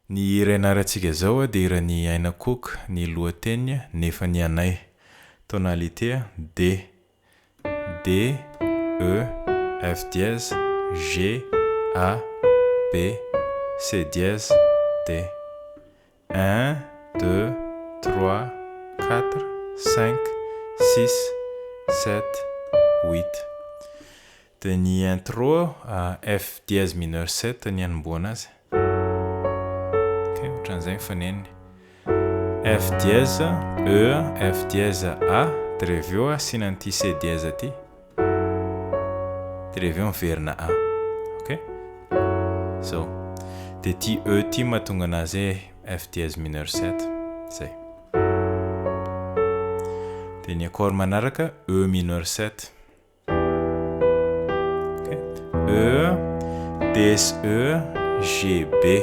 Ny hira ianarantsika zao dia hiran'ny Aina Cook, ny lohateny nefa ny anay. Tonalité D, D, E, F dièse, G, A, B, C dièse, D. 1, 2, 3, 4, 5, 6, 7, 8. Dia ny intro F dièse mineur 7 ny anomboana azy. Ohatran'izay faneniny. F dièse, E, F dièse A, dia rehefa eo asina an'ity C dièse aty. Dia rehefa eo miverina A. Ok? Zao. Dia ity E ity mahatonga anazy F dièse mineur 7. Zay. Dia ny accord manaraka E mineur 7. Ok? E, DS E, G, B.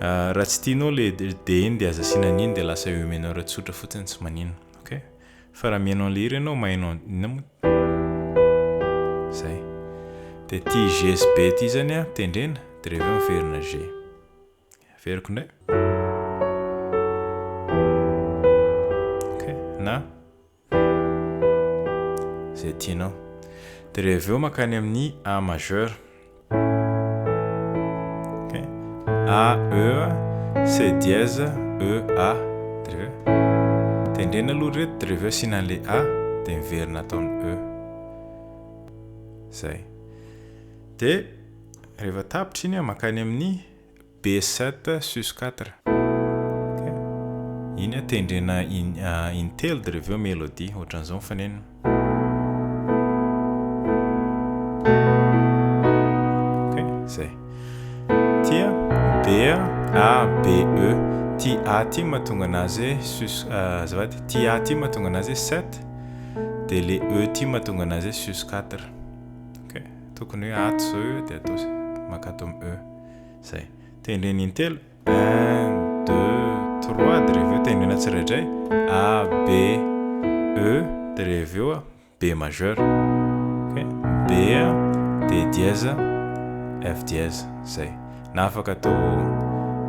Raha tsy tianao le D iny dia aza asina an'iny dia lasa E mineur tsotra fotsiny tsy maninona. Ok? Fa raha mihaino an'ilay hira ianao mahaino zay. Dia ity GSB ity zany tendrena dia rehefa miverina G. Averiko indray. Ok? Na zay tianao. Dia rehefa eo makany amin'ny A majeur. A, E, C dièse, E, A. Tendrena aloha reto dia rehefa asina an'ilay A dia miverina ataony E. Zay. Dia rehefa tapitra iny makany amin'ny B7 sus 4. Iny tendrena intelo dia rehefa eo mélodie ohatran'izao mifanenina. Ok, zay. Tia B, A, B, E. Ty A ty mahatonga anazy sus azafady. Ty A ty mahatonga anazy 7 dia le E ty mahatonga anazy sus 4. Ok, tokony hoe ato zao io dia atao makato amin'ny E. Zay. Tendrena intelo 1, 2, 3 dia rehefa eo tendrena tsirairay A, B, E dia rehefa eo B majeur. Ok, B, D dièse, F dièse. Zay. Na afaka atao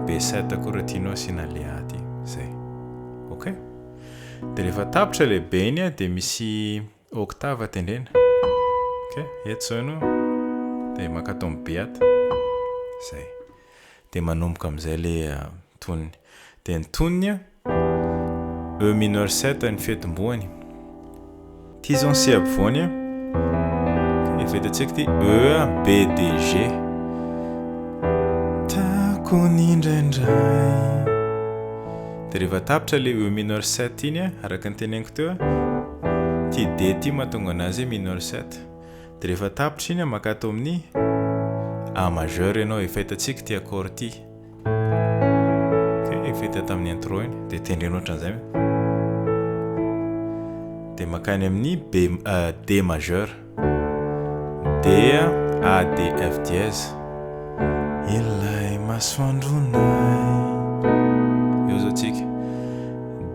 B7 koa raha tianao asina le A ty. Zay. Ok? Dia rehefa tapitra le B iny dia misy octave tendrena. Ok? Eto zao ianao dia makato amin'ny B ato. Zay. Dia manomboka amin'izay le toniny. Dia ny toniny E mineur 7 ny fihetim-boany. Ity zao ny C ampovoany. Efa ity E, B, D, G. Indraindray. Dia rehefa tapitra le E mineur 7 iny araka ny teneniko teo ty D ty mahatonga anazy mineur 7. Dia rehefa tapitra iny makato amin'ny A majeur ianao efa hitantsika ty accord ty. Ok, efa hita tamin'ny intro iny dia tendrena ohatran'izay. Dia makany amin'ny D majeur. D, A, D, F dièse. Ilay masoandronay. Eo zao tsika.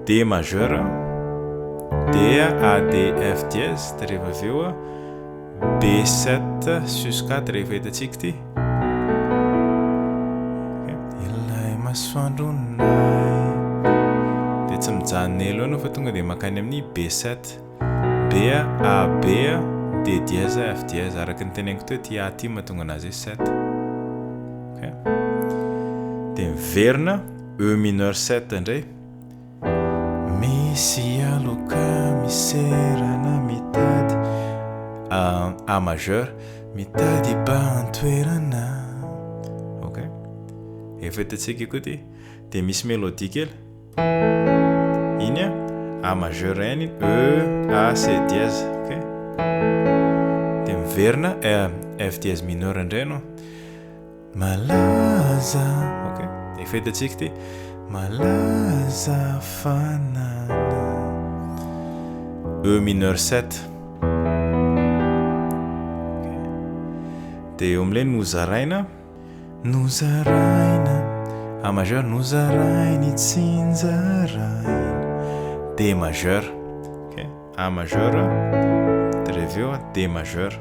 D majeur, D, A, D, F dièse. Dia rehefa avy eo B7 sus 4 rehefa hitantsika ty. Ilay masoandronay. Dia tsy mijanona elo ianao fa tonga dia makany amin'ny B7. B, A, B, D dièse, F dièse. Araka ny teneniko teo ty A ty mahatonga anazy 7. Dia miverina E mineur 7 indray. Misy aloka miserana mitady A majeur mitady bantoerana. Ok, efa hitantsika koa ty. Dia misy mélodie kely. Iny A majeur iny E, A, C dièse. Ok, dia miverina F dièse mineur indray no malaza. Ok, efa hitantsika ty malaza fanana. E mineur 7. Dia eo amin'ilay nozaraina. Nozaraina A majeur nozarainy tsinjaraina. D majeur. Ok, A majeur dia rehefa eo D majeur.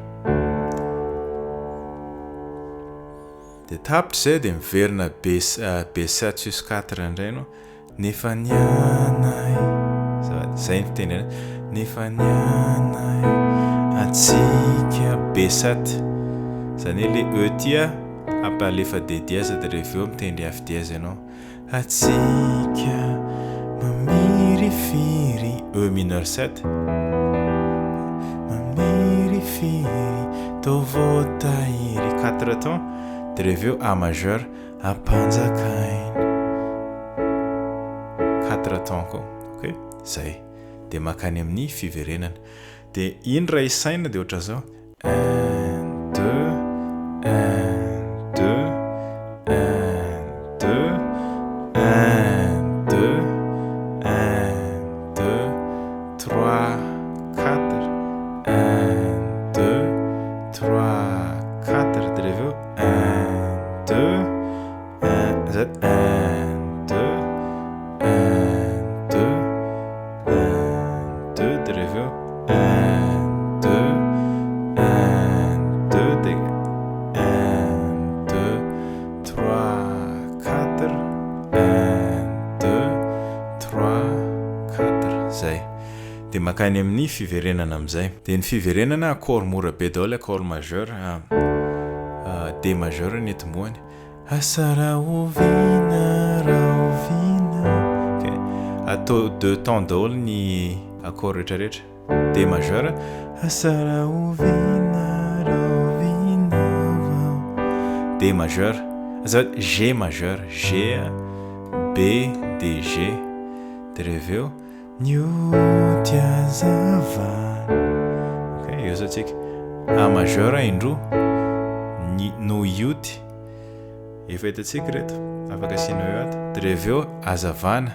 dia tapitra zay dia miverina B7 jusqu'à 4 indray anao nefa nianay zay ny fiteny nefa nianay atsika B7 zany hoe le E tia ampalefa D dièse dia rehefa eo mitendry F dièse ianao atsika mamirifiry E mineur 7 mamirifiry tovotahiry 4 temps dia rehefa eo A majeur ampanjakaina 4 temps koa ok zay dia makany amin'ny fiverenana dia iny raha isaina dia ohatra zao 1 2 1 2 1 2 1 2 1 2 3 4 1 2 3 4 dia rehefa eo 1 2 1 zay 1 2 1 2 1 2 dia rehefa eo 1 2 1 2 dia 1 2 3 4 1 2 3 4 zay dia makany amin'ny fiverenana amin'izay dia ny fiverenana accord mora be daholo accord majeur D majeur ny etombohany asa raha oviana ok atao 2 temps daholo ny accord rehetrarehetra D majeur asa raha oviana D majeur G majeur G B D G dia rehefa eo niody azavana ok eo zao tsika A majeur indroa no iody efa hitantsika reto afaka asianao eo ato dia rehefa eo azavana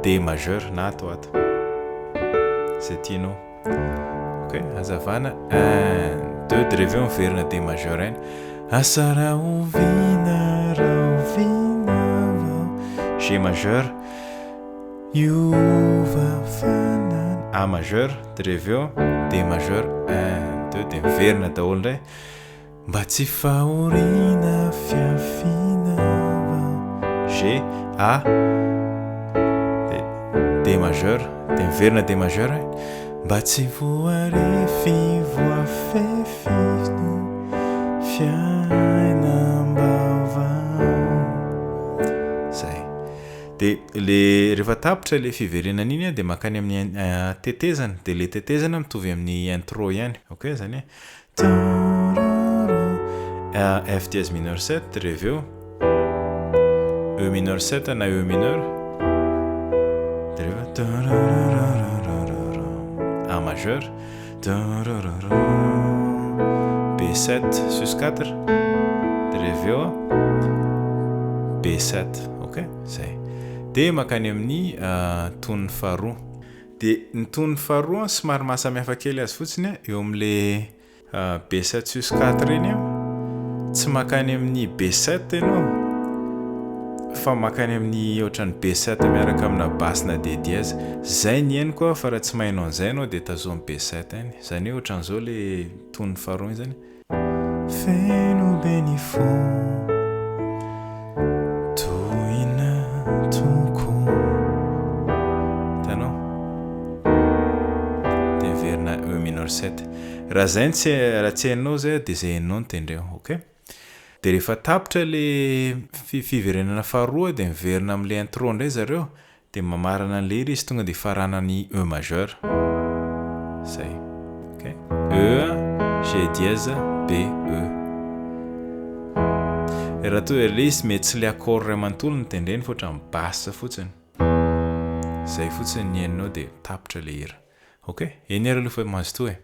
D majeur na atao ato zay tianao ok azavana 1 2 dia rehefa eo miverina D majeur iny asa raha oviana vao G majeur iova fanana A majeur dia rehefa eo D majeur 1 2 dia miverina daholo indray mba tsy fahoriana fiafiana G A D majeur dia miverina D majeur mba tsy voarefy voafefy fiainam-baovao zay dia le rehefa tapitra le fiverenana iny dia makany amin'ny tetezana dia le tetezana mitovy amin'ny intro ihany ok zany F dièse mineur 7 rehefa eo E mineur 7 na E mineur dia rehefa A majeur B7 sus 4 dia rehefa eo B7 ok zay dia makany amin'ny tonony faharoa dia ny tonony faharoa somary mahasamihafa kely azy fotsiny eo amin'le B7 sus 4 iny tsy makany amin'ny B7 ianao fa makany amin'ny ohatran'ny B7 miaraka amina basina D dièse zay ny hainy koa fa raha tsy mahainao an'izay ianao dia tazomy B7 iny zany hoe ohatran'izao le tonony faharoa iny zany feno benifo toina toko hitanao dia verina E mineur 7 raha zay raha tsy hainao zay dia zay hainao no tendreo ok dia rehefa tapitra le fiverenana faharoa dia miverina amin'le intro indray zareo dia mamarana an'le izy tonga dia faranany E majeur zay ok E G dièse B E raha toa le izy mety tsy le accord ray manontolo ny tendreny fa ohatran'ny basse fotsiny zay fotsiny ny hainao dia tapitra le hira ok eny ary aloha fa mahazo toa